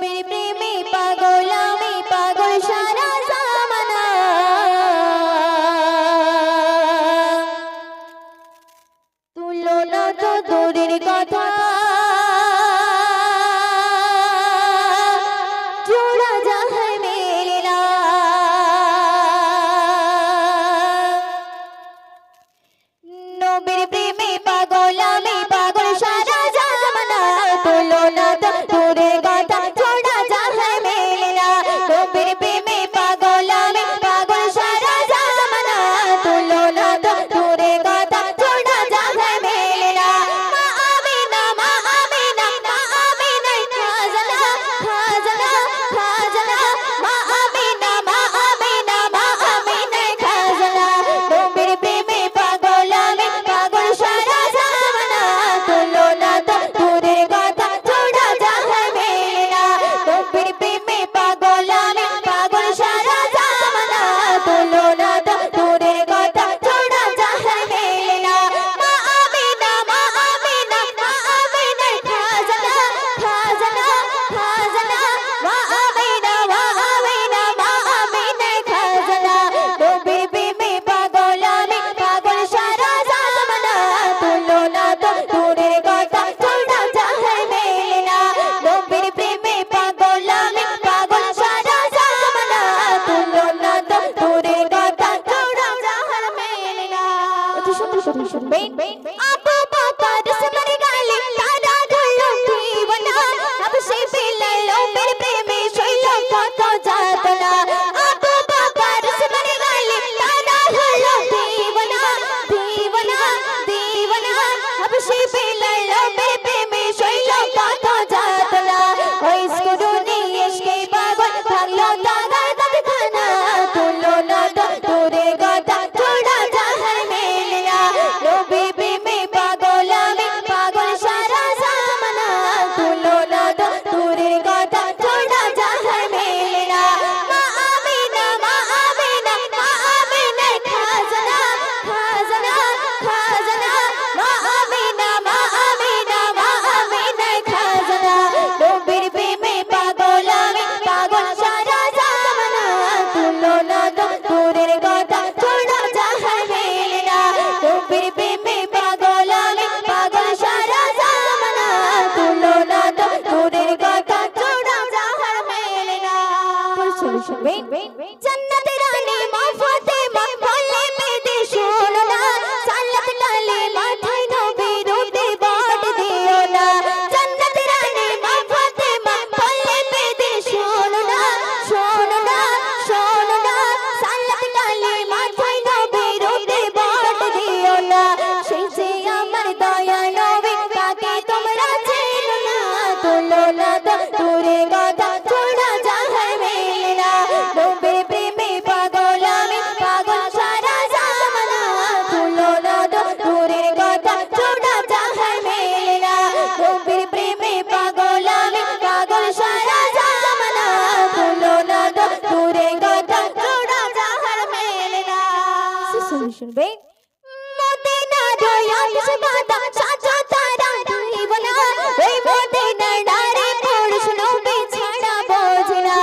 নবীর প্রেমে পাগল আমি পাগল সারা জামানা তুলনা তো দূরের কথা জোড়া জাহান মেলে না নবীর প্রেমে পাগল আমি পাগল সারা জামানা তুলনা তো দূরের কথা জোড়া জাহান মেলে না নবীর প্রেমে পাগল আমি পাগল সারা জামানা তুলনা তো দূরের কথা জোড়া জাহান মেলে না মা আমিনা মা আমিনা মা আমিনা খাজনা খাজনা খাজনা মা আমিনা মা আমিনা মা আমিনা খাজনা নবীর প্রেমে পাগল আমি পাগল সারা জামানা তুলনা তো দূরের কথা জোড়া জাহান মেলে না নবীর প্রেমে পাগল আমি পাগল সারা জামানা তুলনা তো দূরের কথা জোড়া জাহান মেলে না মা আমিনা মা আমিনা মা আমিনা খাজনা খাজনা খাজনা মা আমিনা মা আমিনা মা আমিনা খাজনা নবীর প্রেমে পাগল আমি পাগল সারা জামানা তুলনা তো দূরের কথা জোড়া জাহান মেলে না নবীর প্রেমে পাগল আমি পাগল সারা জামানা তুলনা তো দূরের কথা জোড়া জাহান মেলে না অতি সুন্দর শুনবেন আপু বাবার সুন্দর গালে তারা ধরলো দিওয়ানা अब से पिलाলো मेरे प्रेमे শৈলো কত যাতনা আপু বাবার সুন্দর গালে তারা ধরলো দিওয়ানা দিওয়ানা দিওয়ানা अब से पिलाলো मेरे प्रेमे শৈলো কত যাতনা ওই স্কুরুনি ইশকে পাগল থাকলো দাগার দাগখানা তুলনা তো দূরের কথা জোড়া জাহান মেলে না নবীর প্রেমে পাগল আমি পাগল সারা জামানা তুলনা তো দূরের কথা জোড়া জাহান মেলে না মা আমিনা মা আমিনা মা আমিনা খাজনা খাজনা খাজনা মা আমিনা মা আমিনা মা আমিনা খাজনা নবীর প্রেমে পাগল আমি পাগল সারা জামানা তুলনা তো দূরের কথা জোড়া জাহান মেলে না নবীর প্রেমে পাগল আমি পাগল সারা জামানা তুলনা তো দূরের কথা জোড়া জাহান মেলে না জান্নাতের রানী মা ফাতেমা বলে মেয়েদে শোনো না সালাত কালে মাথায় নবীর রূপে বাট দিও না জান্নাতের রানী মা ফাতেমা বলে মেয়েদে শোনো না শোনো না শোনো না সালাত কালে মাথায় নবীর রূপে বাট দিও না সেই যে আমার দয়া নবী তাকে তোমরা চেনো না তুলনা তো দূরের কথা জোড়া জাহান মেলে না নবীর প্রেমে পাগল আমি পাগল সারা জামানা তুলনা তো দূরের কথা জোড়া জাহান মেলে না নবীর প্রেমে পাগল আমি পাগল সারা জামানা তুলনা তো দূরের কথা জোড়া জাহান মেলে না শুনবে মদিনা রয়া সুবাদা সাজা তারা দিওয়ানা ওই মদিনা নারে পুরুষ নবী ছাড়া বোঝে না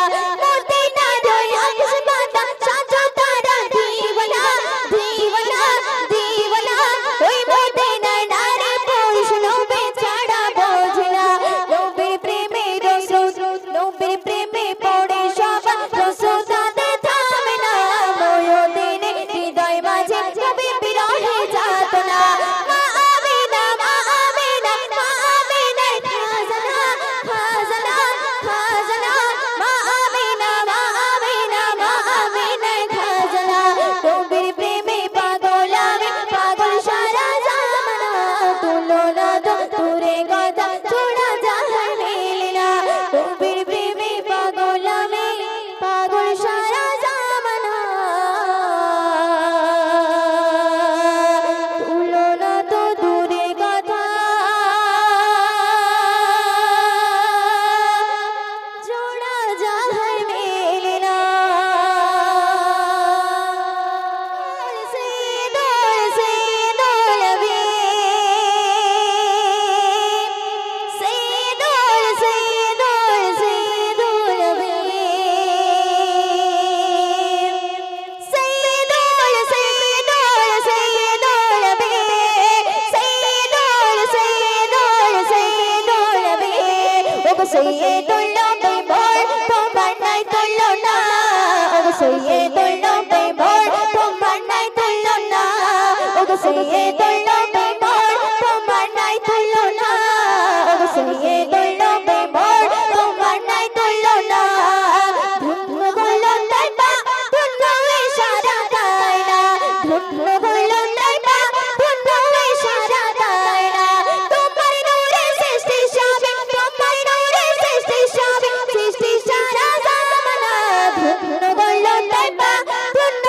সৈয়দুল নবী মোর তোমার নাই তুলনা ওগো সৈয়দুল নবী মোর তোমার নাই তুলনা ওগো সৈয়দুল নবী মোর তোমার নাই তুলনা ওগো সৈয়দুল নবী মোর তোমার নাই তুলনা ধন্য হলো তাইবা ধন্য সারা দায়রা ধন্য হলো তাইবা ধন্য সারা দায়রা তোমার নূরে সৃষ্টি সবে তোমার নূরে সৃষ্টি সবে সৃষ্টি সারা জামানা ধন্য হলো তাইবা ধন্য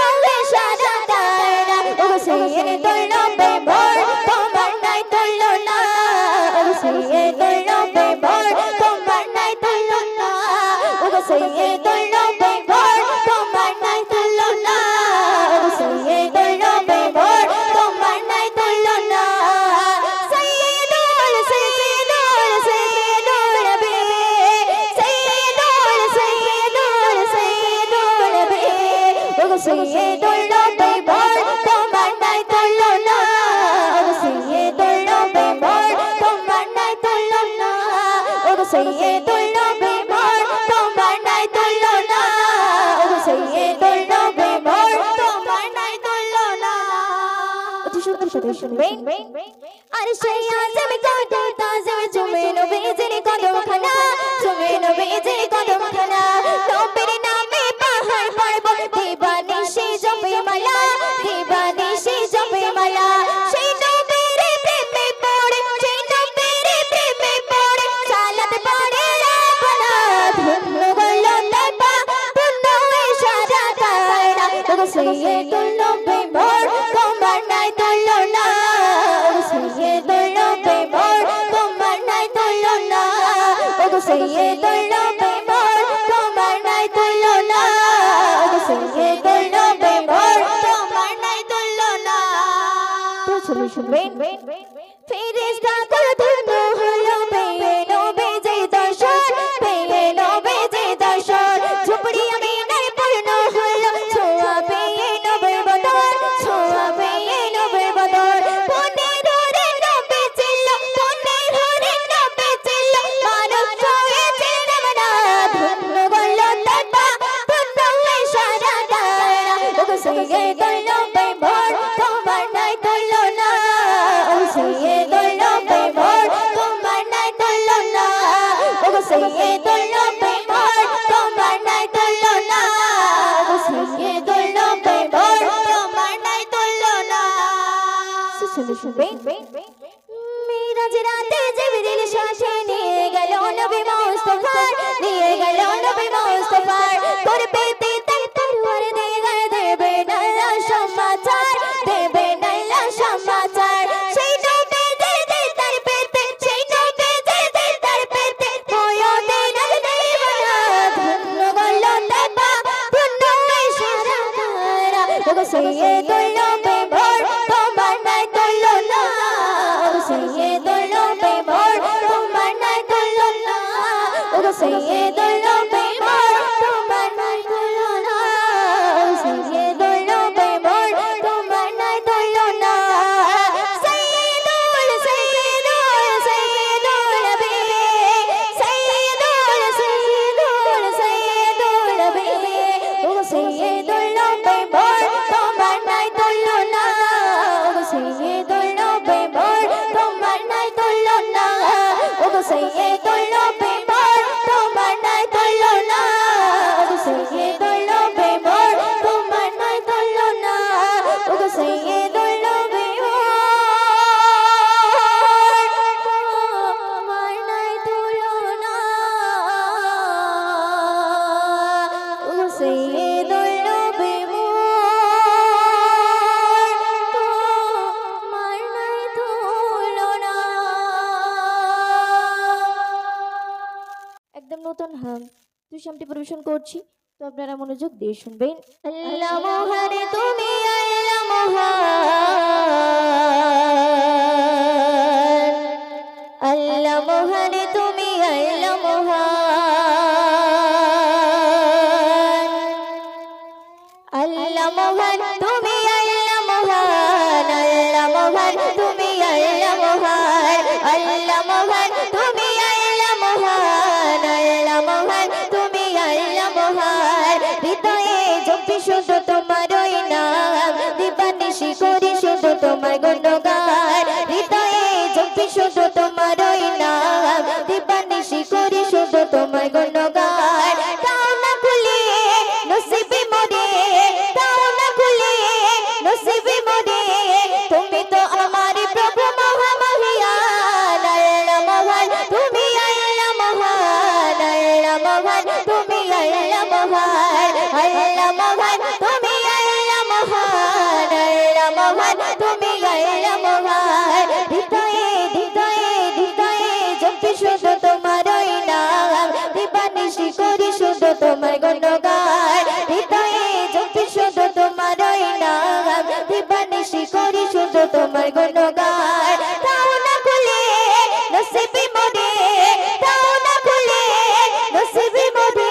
সারা দায়রা ওগো সৈয়দুল নবী মোর তোমার নাই তুলনা ওগো সৈয়দুল নবী মোর তোমার নাই তুলনা ওগো সৈয়দুল নবী মোর তোমার নাই তুলনা ওগো সৈয়দুল নবী মোর তোমার নাই তুলনা সৈয়দুল সৈয়দুল সৈয়দুল নবী সৈয়দুল সৈয়দুল সৈয়দুল নবী ওগো সৈয়দুল নবী মোর তোমার নাই তুলনা ওগো সৈয়দুল নবী মোর তোমার নাই তুলনা ওগো সৈয়দুল নবী মোর তোমার নাই তুলনা ওগো সৈয়দুল নবী মোর তোমার নাই তুলনা অতি সুন্দর সাথে শুনবেন আর সেই আজম কত তাজম চুমে নবীজির কদমখানা চুমে নবীজির কদমখানা নবীর নামে পাহাড় পর্বত দিবানিশি জপে মালা দিবানিশি জপে মালা সেই নবীর প্রেমে পড়ে সেই নবীর প্রেমে পড়ে সালাত পড়ে রাবনা ধন্য হলো তাইবা ধন্য সারা দায়রা ওগো সৈয়দুল নবী মোর তোমার নাই তুলনা ওগো সৈয়দুল নবী মোর তোমার নাই তুলনা ওগো সৈয়দুল নবী মোর তোমার নাই তুলনা ওগো সৈয়দুল নবী মোর তোমার নাই তুলনা তো শুনবেন ফেরেশতা করে ধন্য হলো পেয়ে নবীজি দর্শন পেয়ে নবীজি দর্শন ঝুপড়ি আমিনার পূর্ণ হলো ছোঁয়া পেয়ে নবীর বদর ছোঁয়া পেয়ে নবীর বদর পনের হরে নবী ছিল পনের হরে নবী ছিল মানব হয়েছে দেবনা ধন্য হলো তাইবা ধন্য সারা দায়রা ওগো সৈয়দুল নবী মোর তোমার নাই তুলনা ওগো সৈয়দুল নবী মোর তোমার নাই তুলনা ওগো সৈয়দুল নবী মোর তোমার নাই তুলনা ওগো সৈয়দুল নবী মোর তোমার নাই তুলনা শুনবেন মিরাজ রাতে জিবরিল সাথে নিয়ে গেল নবী মুস্তাফা নিয়ে গেল নবী মুস্তাফা তোর পেতে তাই তরবার দেবে নাল্লা সমাচার দেবে নাল্লা সমাচার সেই নবী যে তার পেতে সেই নবী যে তার পেতে হয়ো দিনাল দেবনা ধন্য হলো তাইবা ধন্য সারা দায়রা ওগো সৈয়দুল নবী মোর তোমার নাই তুলনা ওগো সৈয়দুল নবী মোর তোমার নাই তুলনা ওগো সৈয়দুল নবী মোর তোমার নাই তুলনা ওগো সৈয়দুল নবী মোর তোমার নাই তুলনা সৈয়দুল সৈয়দুল সৈয়দুল নবী সৈয়দুল সৈয়দুল সৈয়দুল নবী ওগো সৈয়দুল নবী মোর তোমার নাই তুলনা ওগো সৈয়দুল নবী মোর তোমার নাই তুলনা ওগো সৈয়দুল নবী মোর তোমার নাই তুলনা ওগো সৈয়দুল নবী মোর তোমার নাই তুলনা ওগো সৈয়দুল নবী মোর তোমার নাই তুলনা ওগো সৈয়দুল নবী মোর তোমার নাই তুলনা একদম নতুন হাম তুই সামটি পরিবেশন করছি তো আপনারা মনোযোগ দিয়ে শুনবেন আল্লাহ মহান তুমি আল্লাহ মহান আল্লাহ মহান তুমি আল্লাহ মহান আল্লাহ মহান তুমি আল্লাহ মহান আল্লাহ মহান তুমি আল্লাহ মহান আল্লাহ মহান তুমি আল্লাহ মহান তোমার গুণগান হৃদয়ে জপি শুধু তোমার ওই নাম দিবানিশি করি শুধু তোমার গুণগান দাও না খুলে নসিবে মোরে দাও না খুলে নসিবে মোরে তুমি তো আমার প্রভু মহামহিয়ান আল্লাহ মহান তুমি আল্লাহ মহান আল্লাহ মহান তুমি আল্লাহ মহান আল্লাহ মহান তুমি আল্লাহ মহান আল্লাহ মহান তুমি আল্লাহ মহান হৃদয়ে হৃদয়ে হৃদয়ে জপি শুধু তোমার ওই নাম দিবানিশি করি শুধু তোমার গুণগান হৃদয়ে জপি শুধু তোমার ওই নাম দিবানিশি করি শুধু তোমার গুণগান দাও না খুলে নসিবে মোরে দাও না খুলে নসিবে মোরে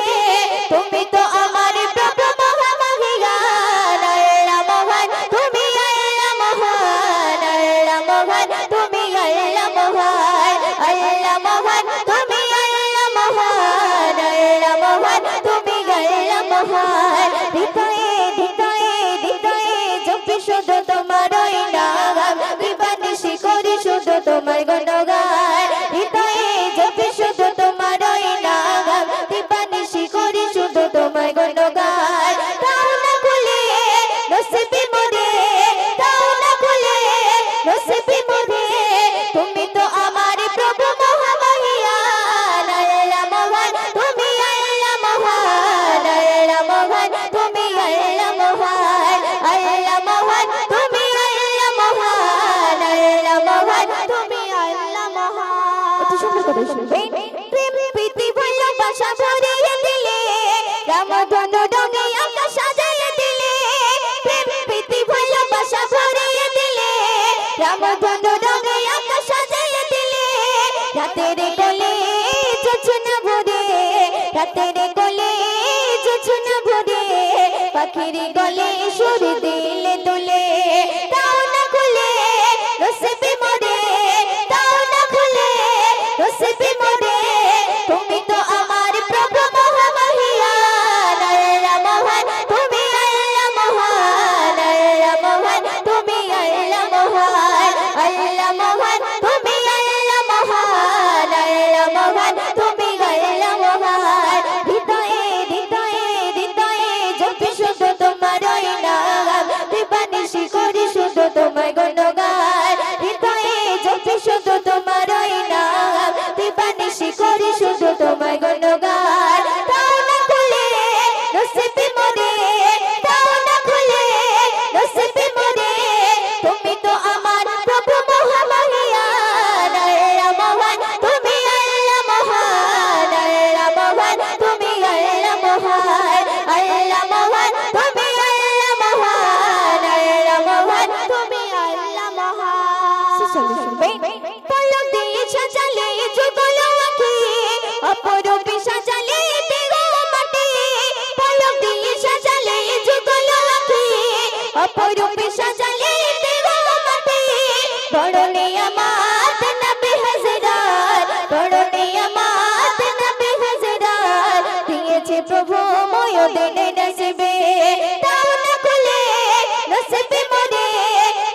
তুমি তো আমার প্রভু মহামহিয়ান আল্লাহ মহান তুমি আল্লাহ মহান আল্লাহ মহান তুমি আল্লাহ মহান আল্লাহ মহান তুমি আল্লাহ মহান আল্লাহ মহান তুমি আল্লাহ মহান হৃদয়ে হৃদয়ে হৃদয়ে জপি শুধু তোমার ওই নাম দিবানিশি করি শুধু তোমার গুণগান হৃদয়ে জপি শুধু তোমার ওই নাম দিবানিশি করি শুধু তোমার গুণগান দাও না খুলে নসিবে মোরে দাও না খুলে নসিবে মোরে তুমি তো আমার প্রভু মহামহিয়ান আল্লাহ মহান তুমি আল্লাহ মহান আল্লাহ মহান তুমি আল্লাহ মহান আল্লাহ মহান তুমি আল্লাহ মহান আল্লাহ মহান তুমি আল্লাহ মহান অতি সুন্দর করে শুনবেন প্রেম প্রীতি ভালোবাসা ভরিয়ে দিলে রামধনু রঙে আকাশ সাজিয়ে দিলে প্রেম প্রীতি ভালোবাসা ভরিয়ে দিলে রামধনু রঙে আকাশ সাজিয়ে দিলে রাতের কোলে জোছনা ভরে রাতের কোলে জোছনা ভরে পাখির গলে সুর দিলে দুলে দাও না খুলে নসিবে মোরে দাও না খুলে নসিবে মোরে তুমি তো আমার প্রভু মহামহিয়ান আল্লাহ মহান তুমি আল্লাহ মহান আল্লাহ মহান তুমি আল্লাহ মহান আল্লাহ মহান তুমি আল্লাহ মহান আল্লাহ মহান তুমি আল্লাহ মহান হৃদয়ে হৃদয়ে হৃদয়ে জপি শুধু তোমার ওই নাম দিবানিশি করি শুধু তোমার গুণগান হৃদয়ে জপি শুধু তোমার ওই নাম দিবানিশি করি শুধু তোমার গুণগান দাও না খুলে নসিবে মোরে দাও না খুলে নসিবে মোরে তুমি তো আমার প্রভু মহামহিয়ান আল্লাহ মহান তুমি আল্লাহ মহান আল্লাহ মহান তুমি আল্লাহ মহান আল্লাহ মহান তুমি আল্লাহ মহান আল্লাহ মহান তুমি আল্লাহ মহান পলক দিয়ে সাজালে যুগল আঁখি অপরূপে সাজালে দেহ মাটি পলক দিয়ে সাজালে যুগল আঁখি অপরূপে সাজালে দেহ মাটি বড়নে আমার নবী হযরত বড়নে আমার নবী হযরত দিয়েছে প্রভু ময়দিনে নসিবে দাও না খুলে নসিবে মোরে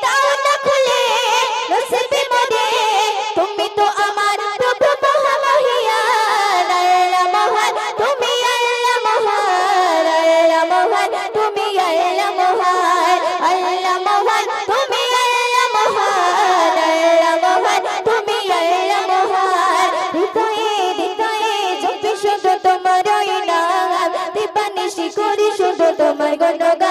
দাও না খুলে নসিবে মোরে তুমি তো আমার প্রভু মহামহিয়ান আল্লাহ মহান তুমি আল্লাহ মহান আল্লাহ মহান তুমি আল্লাহ মহান আল্লাহ মহান তুমি আল্লাহ মহান আল্লাহ মহান তুমি আল্লাহ মহান হৃদয়ে হৃদয়ে জপি শুধু তোমার ওই নাম দিবানিশি করি শুধু তোমার গুণগান